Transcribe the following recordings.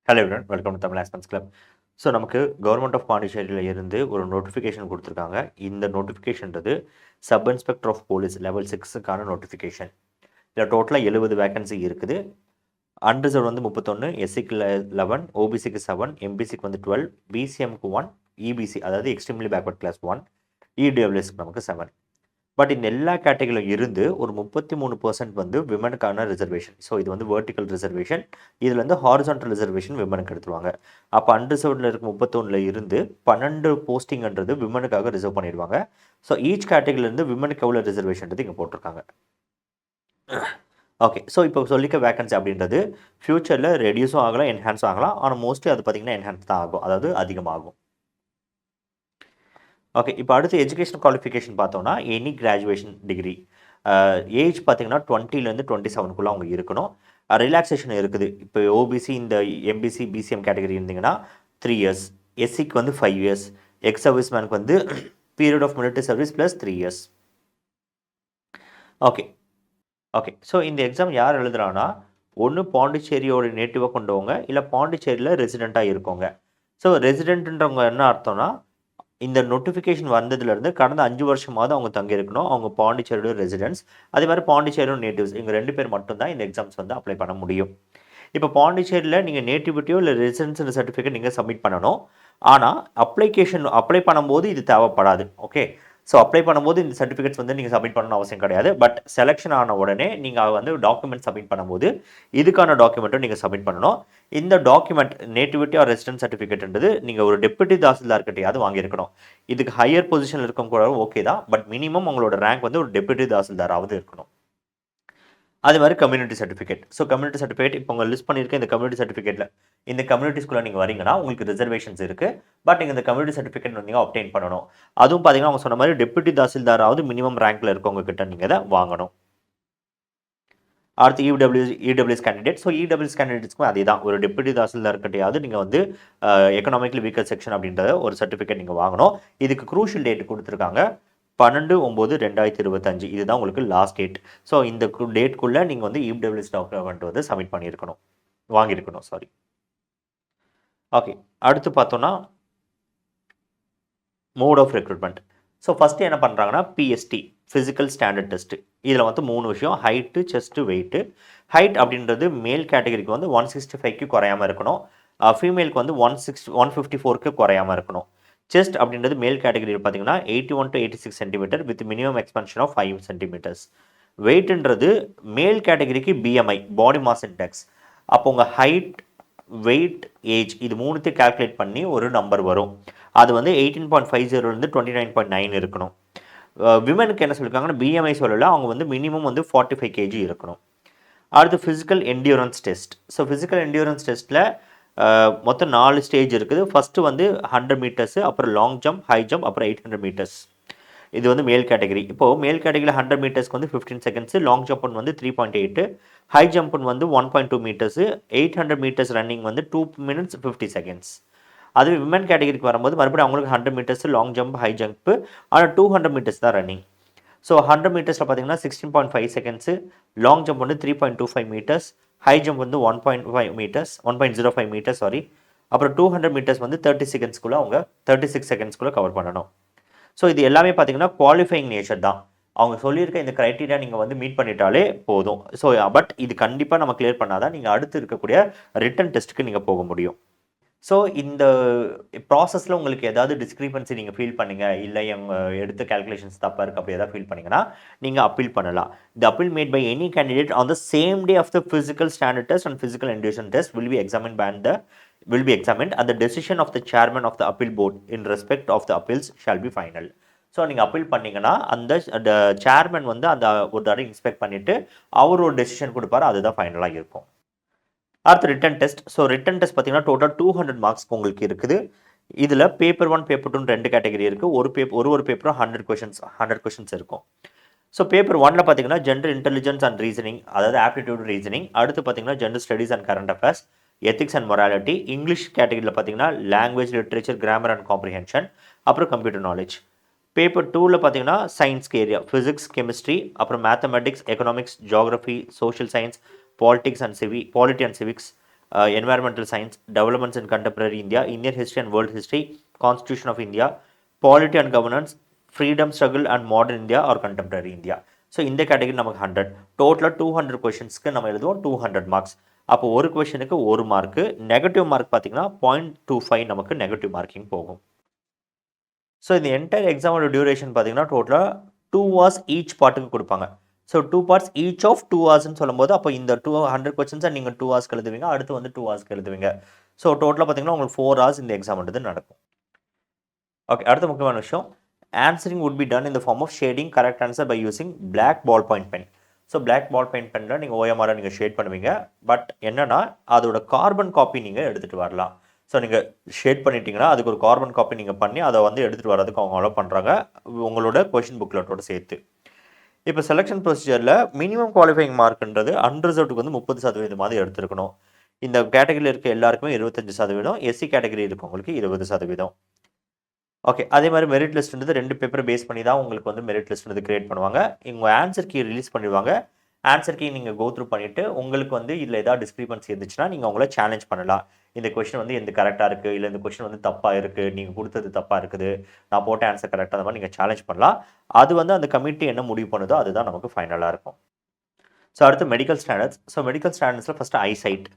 Hello everyone, welcome to Tamil aspirants club. So நமக்கு government of பாண்டிச்சேரியில் இருந்து ஒரு நோட்டிஃபிகேஷன் கொடுத்துருக்காங்க. இந்த நோட்டிஃபிகேஷன்றது sub inspector of police level 6க்கான நோட்டிஃபிகேஷன். இதில் டோட்டலாக 70 வேகன்சி இருக்குது. அன்ரிசர்வ் வந்து 31, எஸ்சிக்கு 11, ஓபிசிக்கு 7, எம்பிசிக்கு வந்து 12, பிசிஎம்க்கு 1, இபிசி அதாவது எக்ஸ்ட்ரீம்லி பேக்வர்ட் கிளாஸ் 1, இடபிள்யூஎஸ்க்கு நமக்கு 7. பட் இந்த எல்லா கேட்டகரியிலும் இருந்து ஒரு 33% வந்து விமனுக்கான ரிசர்வேஷன். ஸோ இது வந்து வெர்டிக்கல் ரிசர்வேஷன். இதில் வந்து ஹாரிசான்டல் ரிசர்வேஷன் விமனுக்கு எடுத்துருவாங்க. அப்போ அன்ரிசர்வ்டில் இருக்க 31 இருந்து 12 போஸ்டிங்ன்றது விமனுக்காக ரிசர்வ் பண்ணிடுவாங்க. ஸோ ஈச் கேட்டகரியிலேருந்து விமனுக்கு எவ்வளோ ரிசர்வேஷன்றது இங்கே போட்டிருக்காங்க. ஓகே, ஸோ இப்போ சொல்லிக்க வேகன்சி அப்படின்றது ஃப்யூச்சரில் ரெடியூஸும் ஆகலாம், என்ஹான்ஸும் ஆகலாம். ஆனால் மோஸ்ட்லி அது பார்த்திங்கன்னா என்ஹான்ஸ் தான் ஆகும், அதாவது அதிகமாகும். ஓகே, இப்போ அடுத்து எஜுகேஷன் குவாலிஃபிகேஷன் பார்த்தோம்னா எனி கிராஜுவேஷன் டிகிரி. ஏஜ் பார்த்தீங்கன்னா 20லேருந்து 27க்குள்ளே அவங்க இருக்கணும். ரிலாக்ஸேஷன் இருக்குது. இப்போ ஓபிசி இந்த எம்பிசி பிசிஎம் கேட்டகரி இருந்தீங்கன்னா 3 இயர்ஸ், எஸ்சிக்கு வந்து 5 இயர்ஸ், எக்ஸ் சர்வீஸ் மேனுக்கு வந்து period of military service plus 3 years. Okay okay so இந்த எக்ஸாம் யார் எழுதுறான்னா, ஒன்று பாண்டிச்சேரியோட நேட்டிவாக கொண்டவங்க, இல்லை பாண்டிச்சேரியில் ரெசிடெண்ட்டாக இருக்கவங்க. ஸோ ரெசிடென்ட்ன்றவங்க என்ன அர்த்தம்னா, இந்த நோட்டிஃபிகேஷன் வந்ததுலேருந்து கடந்த 5 வருஷமாவது அவங்க தங்கியிருக்கணும், அவங்க பாண்டிச்சேரியோட ரெசிடென்ஸ். அதே மாதிரி பாண்டிச்சேரியோட நேட்டிவ்ஸ், இவங்க 2 பேர் மட்டும்தான் இந்த எக்ஸாம்ஸ் வந்து அப்ளை பண்ண முடியும். இப்போ பாண்டிச்சேரியில் நீங்கள் நேட்டிவிட்டியோ இல்லை ரெசிடென்ஸ் சர்டிஃபிகேட் நீங்கள் சப்மிட் பண்ணணும். ஆனால் அப்ளை பண்ணும்போது இது தேவைப்படாது. ஓகே, ஸோ அப்ளை பண்ணும்போது இந்த சர்டிஃபிகேட்ஸ் வந்து நீங்கள் சப்மிட் பண்ணணும் அவசியம் கிடையாது. பட் செலெக்ஷன் ஆன உடனே நீங்கள் வந்து டாக்குமெண்ட் சப்மிட் பண்ணும்போது இதுக்கான டாக்குமெண்ட்டும் நீங்கள் சப்மிட் பண்ணணும். இந்த டாக்குமெண்ட் நேட்டிவிட்டி ஆர் ரெசிடென்ஸ் சர்டிஃபிகேட்ன்றது நீங்கள் ஒரு டெப்யூட்டி தாசில்தார்கிட்டையாவது வாங்கியிருக்கணும். இதுக்கு ஹையர் பொசிஷனில் இருக்கும் கூட ஓகே தான், பட் மினிமம் உங்களோட ரேங்க் வந்து ஒரு டெப்யூட்டி தாசில்தாராவது இருக்கணும். அது மாதிரி community certificate. So community certificate இப்போ உங்கள் லிஸ்ட் பண்ணியிருக்க இந்த கம்யூனிட்டி சர்டிஃபிகேட்டில் இந்த கம்யூனிட்டிஸ்குள்ளே நீங்கள் வரீங்கன்னா உங்களுக்கு ரிசர்வேஷன்ஸ் இருக்குது. பட் நீங்கள் இந்த கம்யூனிட்டி சர்டிஃபிகேட் நீங்கள் அப்டெயின் பண்ணணும். அதுவும் பார்த்தீங்கன்னா அவங்க சொன்ன மாதிரி டெப்யூட்டி தாசில்தாராவது மினிமம் ரேங்க்கில் இருக்கவங்க கிட்ட நீங்கள் இதை வாங்கணும். அடுத்து இடபிள்யூஎஸ் கேண்டிடேட். ஸோ இடபிள்யூஎஸ் கேண்டிடேட்ஸ்க்கும் அதே தான், ஒரு டெப்யூட்டி தாசில்தார்கிட்டையாவது நீங்கள் வந்து எக்கனாமிக்கலி வீக்கர் செக்ஷன் அப்படின்ற ஒரு சர்டிஃபிகேட் நீங்கள் வாங்கணும். இதுக்கு க்ரூஷியல் டேட் கொடுத்துருக்காங்க 12/9/2025. இதுதான் உங்களுக்கு லாஸ்ட் டேட். ஸோ இந்த டேட்குள்ளே நீங்கள் வந்து இடபிள்யூஎஸ் டாக்குமெண்ட் வந்து சப்மிட் பண்ணியிருக்கணும், வாங்கியிருக்கணும். சாரி. ஓகே, அடுத்து பார்த்தோன்னா mode of recruitment. So first என்ன பண்ணுறாங்கன்னா பிஎஸ்டி ஃபிசிக்கல் ஸ்டாண்டர்ட் டெஸ்ட்டு. இதில் வந்து 3 விஷயம்: ஹைட்டு, செஸ்ட்டு, வெயிட்டு. ஹைட் அப்படின்றது மேல் கேட்டகரிக்கு வந்து 165க்கு குறையாமல் இருக்கணும், ஃபீமேலுக்கு வந்து 154க்கு குறையாமல் இருக்கணும். செஸ்ட் அப்படின்றது மேல் கேட்டகரியில் பார்த்தீங்கன்னா 81 to 86 centimetre with minimum expansion of 5 centimetres. வெயிட்ன்றது மேல் கேட்டகரிக்கு பிஎம்ஐ பாடி மாஸ் இண்டெக்ஸ். அப்போ உங்கள் ஹைட், வெயிட், ஏஜ் இது மூணுத்தையும் கால்குலேட் பண்ணி ஒரு நம்பர் வரும். அது வந்து 18.50 29.9 இருக்கணும். விமனுக்கு என்ன சொல்லியிருக்காங்கன்னா பிஎம்ஐ சொல்லலை, அவங்க வந்து மினிமம் வந்து 45 kg இருக்கணும். அடுத்து physical endurance test. So physical endurance டெஸ்ட்டில் மொத்தம் 4 ஸ்டேஜ் இருக்குது. ஃபஸ்ட்டு வந்து 100 மீட்டர்ஸு, அப்புறம் லாங் ஜம்ப், ஹை ஜம்ப், அப்புறம் 800 மீட்டர்ஸ். இது வந்து மேல் கேட்டகரி. இப்போது மேல் கேட்டகரியில் 100 மீட்டர்ஸ்க்கு வந்து 15 செகண்ட்ஸு, லாங் ஜம்ப்னு வந்து 3.8, ஹை ஜம்ப்னு வந்து 1.2 மீட்டர்ஸு, 800 மீட்டர்ஸ் ரன்னிங் வந்து 2 minutes 50 seconds. அது விமன் கேட்டகரிக்கு வரும்போது மறுபடியும் அவங்களுக்கு 100 metres long jump, high jump, ஆனால் 200 மீட்டர்ஸ் தான் ரன்னிங். ஸோ 100 மீட்டர்ஸில் பார்த்தீங்கன்னா 16.5 செகண்ட்ஸு, லாங் ஜம்ப் வந்து 3.25 மீட்டர்ஸ், ஹை ஜம்ப் வந்து 1.5 மீட்டர்ஸ் 1.05 மீட்டர்ஸ் சாரி. அப்புறம் 200 மீட்டர்ஸ் வந்து 36 செகண்ட்ஸ்குள்ளே கவர் பண்ணணும். ஸோ இது எல்லாமே பார்த்தீங்கன்னா குவாலிஃபைங் நேச்சர் தான். அவங்க சொல்லியிருக்க இந்த க்ரைட்டீரியா நீங்கள் வந்து மீட் பண்ணிட்டாலே போதும். ஸோ பட் இது கண்டிப்பாக நம்ம கிளியர் பண்ணாதான் நீங்கள் அடுத்து இருக்கக்கூடிய ரிட்டன் டெஸ்ட்டுக்கு நீங்கள் போக முடியும். ஸோ இந்த ப்ராசஸில் உங்களுக்கு ஏதாவது டிஸ்க்ரிபன்சி நீங்கள் ஃபீல் பண்ணுங்க, இல்லை எங்கள் எடுத்த கேல்குலேஷன்ஸ் தப்பாக இருக்குது அப்படி எதாவது ஃபீல் பண்ணிங்கன்னா நீங்கள் அப்பீல் பண்ணலாம். The appeal made by any candidate on the same day of the physical standard test and physical endurance test will be examined and the decision of the chairman of the appeal board in respect of the appeals shall be final. So நீங்கள் appeal பண்ணிங்கன்னா அந்த chairman வந்து அந்த ஒரு தடவை inspect பண்ணிவிட்டு அவர் ஒரு decision கொடுப்பாரு, அதுதான் ஃபைனலாக இருக்கும். அடுத்து written test. So written test பார்த்தீங்கன்னா டோட்டல் 200 மார்க்ஸ்க்கு உங்களுக்கு இருக்குது. இதில் பேப்பர் 1 பேப்பர் 2 2 கேட்டகரி இருக்குது. ஒரு பேப்பரும் 100 கொஷின்ஸ் இருக்கும். ஸோ பேப்பர் 1ல் பார்த்தீங்கன்னா ஜென்ரல் இன்டெலிஜென்ஸ் அண்ட் ரீசனிங், அதாவது ஆப்டிடியூட் ரீசனிங். அடுத்து பார்த்தீங்கன்னா general studies and current affairs, ethics and morality. English கேட்டகரியில் பார்த்தீங்கன்னா language, literature, grammar and comprehension, அப்புறம் கம்ப்யூட்டர் நாலேஜ். பேப்பர் 2ல் பார்த்தீங்கன்னா சயின்ஸ்க்கு ஏரியா ஃபிசிக்ஸ், கெமிஸ்ட்ரி, அப்புறம் mathematics, economics, geography, social science, polity and civics, environmental science, developments in contemporary India, Indian history and world history, constitution of India, polity and governance, freedom struggle and modern India or contemporary India. So இந்த category நமக்கு 100, டோட்டலாக 200 கொஷின்ஸ்க்கு நம்ம எழுதுவோம் 200 marks. அப்போ ஒரு கொஷனுக்கு ஒரு mark. Negative mark பார்த்தீங்கன்னா 0.25 நமக்கு நெகட்டிவ் மார்க்கிங் போகும். ஸோ இந்த என்டையர் எக்ஸாமோட டியூரேஷன் பார்த்தீங்கன்னா டோட்டலாக 2 hours ஈச் பார்ட்டுக்கு கொடுப்பாங்க. ஸோ 2 parts ஈச் ஆஃப் 2 hoursன்னு சொல்லும்போது அப்போ இந்த 200 கொஸ்டின்ஸை நீங்கள் 2 hours எழுதுவீங்க, அடுத்து வந்து 2 hours எழுதுவீங்க. ஸோ டோட்டலாக பார்த்தீங்கன்னா உங்களுக்கு 4 hours இந்த எக்ஸாம்ன்றது நடக்கும். ஓகே, அடுத்த முக்கியமான விஷயம், answering would be done in the form of shading correct answer by using black ballpoint pen. So black ballpoint பெனில் நீங்கள் ஓஎம்ஆரை நீங்கள் ஷேட் பண்ணுவீங்க. பட் என்னன்னா அதோட கார்பன் காப்பி நீங்கள் எடுத்துகிட்டு வரலாம். ஸோ நீங்கள் ஷேட் பண்ணிட்டீங்கன்னா அதுக்கு ஒரு கார்பன் காப்பி நீங்கள் பண்ணி அதை வந்து எடுத்துகிட்டு வர்றதுக்கு அவங்க அலோவ் பண்ணுறாங்க உங்களோட கொஷின் புக்லெட்டோட சேர்த்து. இப்போ செலெக்ஷன் ப்ரொசீஜரில் மினிமம் குவாலிஃபைங் மார்க்ன்றது அன்ரிசர்வ்டுக்கு வந்து 30% மாதிரி எடுத்துருக்கணும். இந்த கேட்டகரியில் இருக்க எல்லாருக்குமே 25%, எஸ்சி கேட்டகரி இருக்கவங்களுக்கு 20%. ஓகே, அதே மாதிரி மெரிட் லிஸ்ட்ன்றது 2 பேப்பர் பேஸ் பண்ணி தான் உங்களுக்கு வந்து மெரிட் லிஸ்ட்ன்றது கிரியேட் பண்ணுவாங்க. உங்கள் ஆன்சர் கீ ரிலீஸ் பண்ணிடுவாங்க. ஆன்சர் கீ நீங்கள் கோ த்ரூ பண்ணிவிட்டு உங்களுக்கு வந்து இதில் ஏதாவது டிஸ்கிரிபன்சி இருந்துச்சுன்னா நீங்கள் உங்களை சேலஞ்ச் பண்ணலாம். இந்த கொஷின் வந்து எந்த கரெக்டாக இருக்குது, இல்லை இந்த கொஷின் வந்து தப்பாக இருக்குது, நீங்கள் கொடுத்தது தப்பாக இருக்குது, நான் போட்ட ஆன்சர் கரெக்டாக, அந்த மாதிரி நீங்கள் சேலஞ்ச் பண்ணலாம். அது வந்து அந்த கமிட்டி என்ன முடிவு பண்ணுதோ அதுதான் நமக்கு ஃபைனலாக இருக்கும். ஸோ அடுத்து மெடிக்கல் ஸ்டாண்டர்ட்ஸ். ஸோ மெடிக்கல் ஸ்டாண்டர்ட்ஸில் first eyesight.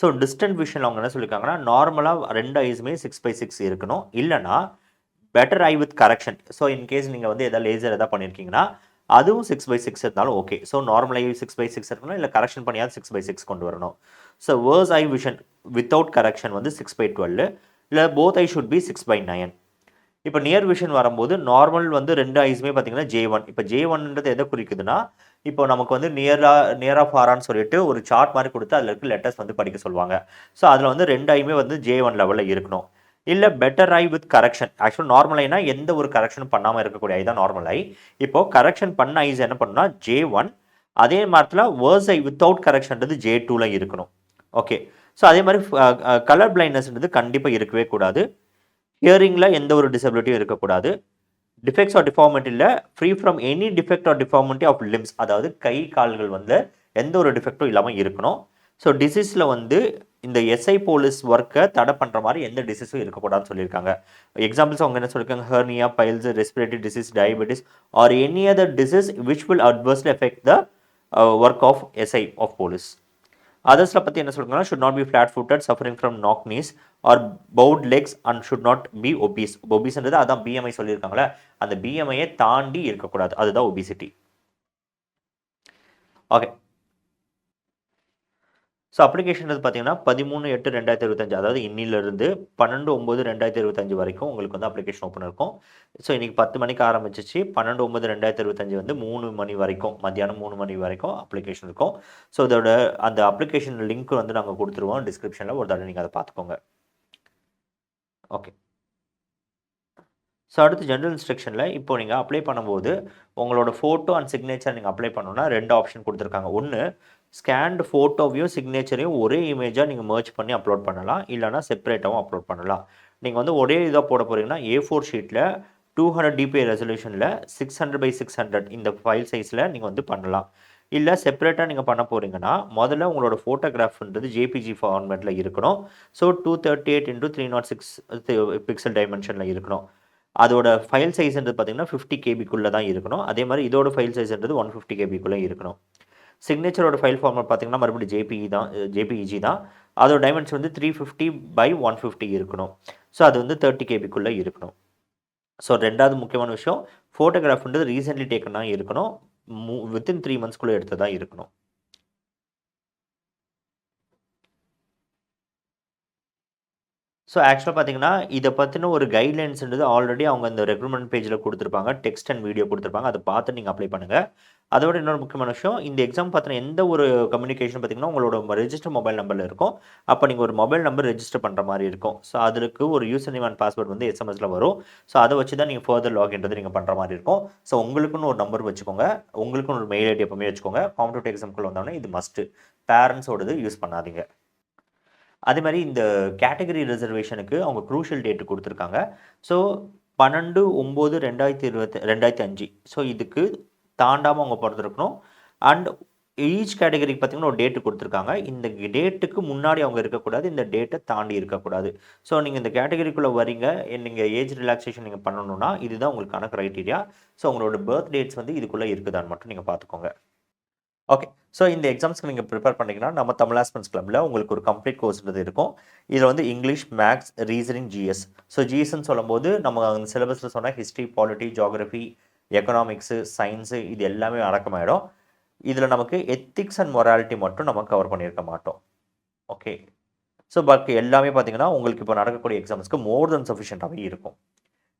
So distant vision அவங்க என்ன சொல்லியிருக்காங்கன்னா நார்மலாக 2 ஐஸுமே 6/6 இருக்கணும், இல்லைனா better eye with correction. So in case நீங்கள் வந்து எதாவது லேசர் எதாவது பண்ணியிருக்கீங்கன்னா அதுவும் 6/6 இருந்தாலும் ஓகே. ஸோ நார்மல் ஐ 6/6 இருக்கணும், இல்லை கரெக்ஷன் பண்ணியாவது 6/6 கொண்டு வரணும். ஸோ வேர்ஸ் ஐ விஷன் வித்தவுட் கரெக்ஷன் வந்து 6/12, இல்லை போத் ஐ ஷுட் பி 6/9. இப்போ நியர் விஷன் வரும்போது நார்மல் வந்து 2 ஐஸுமே பார்த்தீங்கன்னா J1. இப்போ J1ன்றது எதை குறிக்குதுன்னா இப்போ நமக்கு வந்து நியராக ஃபாரான்னு சொல்லிட்டு ஒரு சார்ட் மாதிரி கொடுத்து அதில் இருக்க லெட்டர்ஸ் வந்து படிக்க சொல்லுவாங்க. ஸோ அதில் வந்து 2 ஐயுமே வந்து J1 லெவலில் இருக்கணும். இல்லை பெட்டர் ஐ வித் கரெக்ஷன். ஆக்சுவலாக நார்மல் ஐனா எந்த ஒரு கரெக்ஷனும் பண்ணாமல் இருக்கக்கூடிய ஐ தான் நார்மல் ஐ. இப்போது கரெக்ஷன் பண்ண ஐஸ் என்ன பண்ணுன்னா J1, அதே மாதிரில வேர்ஸ் ஐ வித்தவுட் கரெக்ஷன்றது J2ல இருக்கணும். ஓகே, ஸோ அதே மாதிரி கலர் பிளைண்ட்னஸ்ன்றது கண்டிப்பாக இருக்கவே கூடாது. ஹியரிங்கில் எந்த ஒரு டிசபிலிட்டியும் இருக்கக்கூடாது. டிஃபெக்ட்ஸ் ஆர் டிஃபார்மிட்டியில் free from any defect or deformity of limbs, அதாவது கை கால்கள் வந்து எந்த ஒரு டிஃபெக்டும் இல்லாமல் இருக்கணும். ஸோ டிசீஸில் வந்து இந்த எஸ்ஐ போலீஸ் ஒர்க்கை தடை பண்ணுற மாதிரி எந்த டிசீஸும் இருக்கக்கூடாதுன்னு சொல்லியிருக்காங்க. எக்ஸாம்பிள்ஸ் அவங்க என்ன சொல்லியிருக்காங்க, hernia, piles, respiratory disease, diabetes or any other disease which will adversely affect the work of SI of police. அதர்ஸில் பற்றி என்ன சொல்கிறாங்கன்னா should not be flat footed, suffering from knock knees or bow legs and should not be obese. ஒபீஸ்ன்றது அதான் BMI சொல்லியிருக்காங்களே, அந்த பிஎம்ஐயை தாண்டி இருக்கக்கூடாது, அதுதான் ஒபிசிட்டி. ஓகே, ஸோ அப்ளிகேஷன் பார்த்தீங்கன்னா 13/8/2025, அதாவது இன்னிலிருந்து 12/9/2025 வரைக்கும் உங்களுக்கு வந்து அப்ளிகேஷன் ஓப்பன் இருக்கும். ஸோ இன்றைக்கி 10 மணிக்கு ஆரம்பிச்சிச்சு, 12/9/2025 வந்து 3 மணி வரைக்கும், மத்தியானம் 3 மணி வரைக்கும் அப்ளிகேஷன் இருக்கும். ஸோ இதோட அந்த அப்ளிகேஷன் லிங்க் வந்து நாங்கள் கொடுத்துருவோம் டிஸ்கிரிப்ஷனில், ஒரு தடவை நீங்கள் அதை பார்த்துக்கோங்க. ஓகே, ஸோ அடுத்து ஜென்ரல் இன்ஸ்ட்ரக்ஷனில் இப்போ நீங்கள் அப்ளை பண்ணும்போது உங்களோட ஃபோட்டோ அண்ட் சிக்னேச்சர் நீங்கள் அப்ளை பண்ணணும்னா 2 ஆப்ஷன் கொடுத்துருக்காங்க. ஒன்று, ஸ்கேன்டு ஃபோட்டோவையும் சிக்னேச்சரையும் ஒரே இமேஜாக நீங்கள் மர்ஜ் பண்ணி அப்லோட் பண்ணலாம், இல்லைனா செப்பரேட்டாகவும் அப்லோட் பண்ணலாம். நீங்கள் வந்து ஒரே இதாக போட போகிறீங்கன்னா A4 ஷீட்டில் 200 dpi ரெசல்யூஷனில் 600/600 இந்த ஃபைல் சைஸில் நீங்கள் வந்து பண்ணலாம். இல்லை செப்பரேட்டாக நீங்கள் பண்ண போகிறீங்கன்னா முதல்ல உங்களோட ஃபோட்டோகிராஃப்ன்றது JPG ஃபார்மேட்டில் இருக்கணும். ஸோ 238x306 பிக்சல் டைமென்ஷனில் இருக்கணும். அதோட ஃபைல் சைஸ்ன்றது பார்த்தீங்கன்னா 50 KB தான் இருக்கணும். அதே மாதிரி இதோட ஃபைல் சைஸ்ன்றது 150 KB இருக்கணும். சிக்னேச்சரோட ஃபைல் ஃபார்மேட் பார்த்தீங்கன்னா மறுபடியும் JPEG தான். அதோட டைமென்ஷன் வந்து 350/150 இருக்கணும். ஸோ அது வந்து 30 KB இருக்கணும். ஸோ ரெண்டாவது முக்கியமான விஷயம், ஃபோட்டோகிராஃப்ன்றது ரீசென்ட்லி டேக்கனாக இருக்கணும், வித்தின் 3 months எடுத்ததாக இருக்கணும். ஸோ ஆக்சுவலாக பார்த்தீங்கன்னா இதை பற்றின ஒரு கைட்லைன்ஸ்ன்றது ஆல்ரெடி அவங்க இந்த ரெக்ரூட்மெண்ட் பேஜில் கொடுத்துருப்பாங்க, டெக்ஸ்ட் அண்ட் வீடியோ கொடுத்துருப்பாங்க, அதை பார்த்து நீங்கள் அப்ளை பண்ணுங்கள். அதோட இன்னொரு முக்கியமான விஷயம், இந்த எக்ஸாம் பார்த்தினா எந்த ஒரு கம்யூனிகேஷன் பார்த்திங்கன்னா உங்களோட ரெஜிஸ்டர் மொபைல் நம்பரில் இருக்கும். அப்போ நீங்கள் ஒரு மொபைல் நம்பர் ரெஜிஸ்டர் பண்ணுற மாதிரி இருக்கும். ஸோ அதுக்கு ஒரு யூசர் நேம் அண்ட் பாஸ்வேர்டு வந்து எஸ்எம்எஸில் வரும். ஸோ அதை வச்சு தான் நீங்கள் ஃபர்தர் லாகின்றது நீங்கள் பண்ணுற மாதிரி இருக்கும். ஸோ உங்களுக்குன்னு ஒரு நம்பர் வச்சுக்கோங்க, உங்களுக்குன்னு ஒரு மெயில் ஐடி எப்பவுமே வச்சுக்கோங்க. காம்படிட்டிவ் எக்ஸாம்குள்ளே வந்தோடனே இது மஸ்ட்டு, பேரண்ட்ஸோடது யூஸ் பண்ணாதீங்க. அதே மாதிரி இந்த கேட்டகரி ரிசர்வேஷனுக்கு அவங்க க்ரூஷியல் டேட்டு கொடுத்துருக்காங்க. ஸோ 12/9/2025. ஸோ இதுக்கு தாண்டாமல் அவங்க பிறந்திருக்கணும். அண்ட் ஈச் கேட்டகரிக்கு பார்த்தீங்கன்னா ஒரு டேட்டு கொடுத்துருக்காங்க. இந்த டேட்டுக்கு முன்னாடி அவங்க இருக்கக்கூடாது. இந்த டேட்டை தாண்டி இருக்கக்கூடாது. ஸோ நீங்கள் இந்த கேட்டகரிக்குள்ளே வரீங்க, நீங்கள் ஏஜ் ரிலாக்ஸேஷன் நீங்கள் பண்ணணும்னா இதுதான் உங்களுக்கான க்ரைட்டீரியா. ஸோ உங்களோட பர்த் டேட்ஸ் வந்து இதுக்குள்ளே இருக்குதான்னு மட்டும் நீங்கள் பார்த்துக்கோங்க. ஓகே. ஸோ இந்த எக்ஸாம்ஸ்க்கு நீங்கள் ப்ரிப்பேர் பண்ணீங்கன்னா, நம்ம தமிழ் ஆஸ்பிரண்ட்ஸ் கிளப்ல உங்களுக்கு ஒரு கம்ப்ளீட் கோர்ஸ்ன்றது இருக்கும். இதில் வந்து English, maths, reasoning, GS. So ஜிஎஸ்ன்னு சொல்லும்போது நம்ம அந்த சிலபஸில் சொன்ன history, polity, geography, economics, science இது எல்லாமே அடக்கமாயிடும். இதில் நமக்கு எத்திக்ஸ் அண்ட் மொராலிட்டி மட்டும் நம்ம கவர் பண்ணியிருக்க மாட்டோம். ஓகே. ஸோ பாக்கி எல்லாமே பார்த்தீங்கன்னா, உங்களுக்கு இப்போ நடக்கக்கூடிய எக்ஸாம்ஸ்க்கு மோர் தென் சஃபிஷியன்ட்டாகவே இருக்கும்.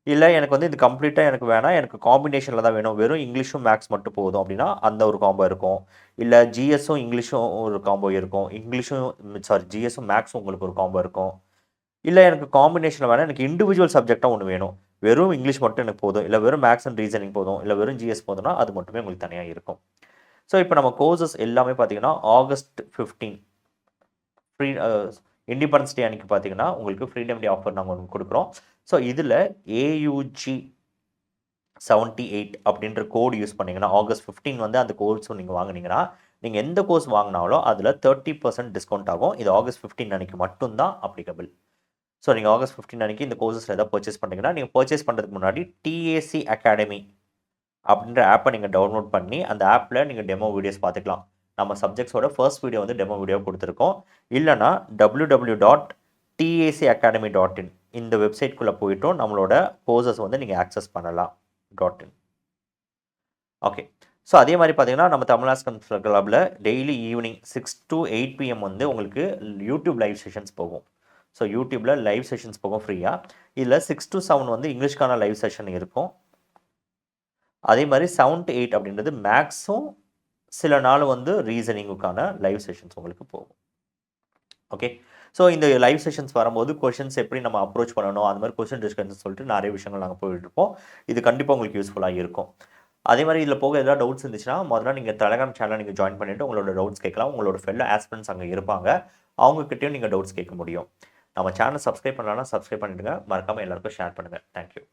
இல்லை எனக்கு வந்து இது கம்ப்ளீட்டாக எனக்கு வேணாம், எனக்கு காம்பினேஷனில் தான் வேணும், வெறும் இங்கிலீஷும் மேத்ஸ் மட்டும் போதும் அப்படின்னா அந்த ஒரு காம்போ இருக்கும். இல்லை ஜிஎஸும் இங்கிலீஷும் ஒரு காம்போ இருக்கும். ஜிஎஸும் மேத்ஸும் உங்களுக்கு ஒரு காம்போ இருக்கும். இல்லை எனக்கு காம்பினேஷனில் வேணாம், எனக்கு இண்டிவிஜுவல் சப்ஜெக்டாக ஒன்று வேணும், வெறும் இங்கிலீஷ் மட்டும் எனக்கு போதும், இல்லை வெறும் மேத்ஸ் அண்ட் ரீசனிங் போதும், இல்லை வெறும் ஜிஎஸ் போதும்னா அது மட்டுமே உங்களுக்கு தனியாக இருக்கும். ஸோ இப்போ நம்ம கோர்சஸ் எல்லாமே பார்த்தீங்கன்னா ஆகஸ்ட் 15 ஃப்ரீ இண்டிபெண்டன்ஸ் டே அன்றைக்கி பார்த்தீங்கன்னா உங்களுக்கு ஃப்ரீடம் டே ஆஃபர் நாங்கள் ஒன்று கொடுக்குறோம். ஸோ இதில் AUG 78 அப்படின்ற கோடு யூஸ் பண்ணிங்கன்னா ஆகஸ்ட் 15 வந்து அந்த கோர்ஸும் நீங்கள் வாங்கினீங்கன்னா, நீங்கள் எந்த கோர்ஸ் வாங்கினாலும் அதில் 30% டிஸ்கவுண்ட் ஆகும். இது ஆகஸ்ட் 15 அன்றைக்கி மட்டும்தான் அப்ளிகபிள். ஸோ நீங்கள் ஆகஸ்ட் 15 அன்றைக்கி இந்த கோர்ஸஸில் எதாவது பர்ச்சேஸ் பண்ணிங்கன்னா, நீங்கள் பர்ச்சேஸ் பண்ணுறதுக்கு முன்னாடி TAC அகாடமி அப்படின்ற ஆப்பை நீங்கள் டவுன்லோட் பண்ணி அந்த ஆப்பில் நீங்கள் டெமோ வீடியோஸ் பார்த்துக்கலாம். நம்ம சப்ஜெக்ட்ஸோட ஃபர்ஸ்ட் வீடியோ வந்து டெமோ வீடியோ கொடுத்துருக்கோம். இல்லைனா www.tacacademy.in இந்த வெப்சைட்குள்ளே போய்ட்டும் நம்மளோட கோர்சஸ் வந்து நீங்கள் ஆக்சஸ் பண்ணலாம். .in. ஓகே. ஸோ அதே மாதிரி பார்த்தீங்கன்னா நம்ம தமிழ் ஆஸ்பிரண்ட்ஸ் கிளப்பில் டெய்லி ஈவினிங் 6 to 8 PM வந்து உங்களுக்கு யூடியூப் லைவ் செஷன்ஸ் போகும். ஸோ யூடியூப்பில் லைவ் செஷன்ஸ் போகும் ஃப்ரீயாக. இதில் 6 to 7 வந்து இங்கிலீஷ்க்கான லைவ் செஷன் இருக்கும். அதே மாதிரி 7 to 8 அப்படின்றது மேக்ஸும் சில நாள் வந்து ரீசனிங்குக்கான லைவ் செஷன்ஸ் உங்களுக்கு போகும். ஓகே. ஸோ இந்த லைவ் செஷன்ஸ் வரும்போது கொஷின்ஸ் எப்படி நம்ம அப்ரோச் பண்ணணும், அந்த மாதிரி கொஷின் டிஸ்கஷன் சொல்லிட்டு நிறைய விஷயங்கள் நாங்கள் போயிட்டுருப்போம். இது கண்டிப்பாக உங்களுக்கு யூஸ்ஃபுல்லாக இருக்கும். அதே மாதிரி இதில் போக ஏதாவது டவுட்ஸ் இருந்துச்சுன்னா முதல்ல நீங்கள் டெலகிராம் சேனல் நீங்கள் ஜாயின் பண்ணிவிட்டு உங்களோட டவுட்ஸ் கேட்கலாம். உங்களோட ஃபெல்லோ ஆஸ்பிரண்ட்ஸ் அங்கே இருப்பாங்க, அவங்கக்கிட்டையும் நீங்கள் டவுட்ஸ் கேட்க முடியும். நம்ம சேனல் சப்ஸ்கிரைப் பண்ணலாம்னா சப்ஸ்கிரைப் பண்ணிவிடுங்க. மறக்காமல் எல்லாருக்கும் ஷேர் பண்ணுங்கள். தேங்க்யூ.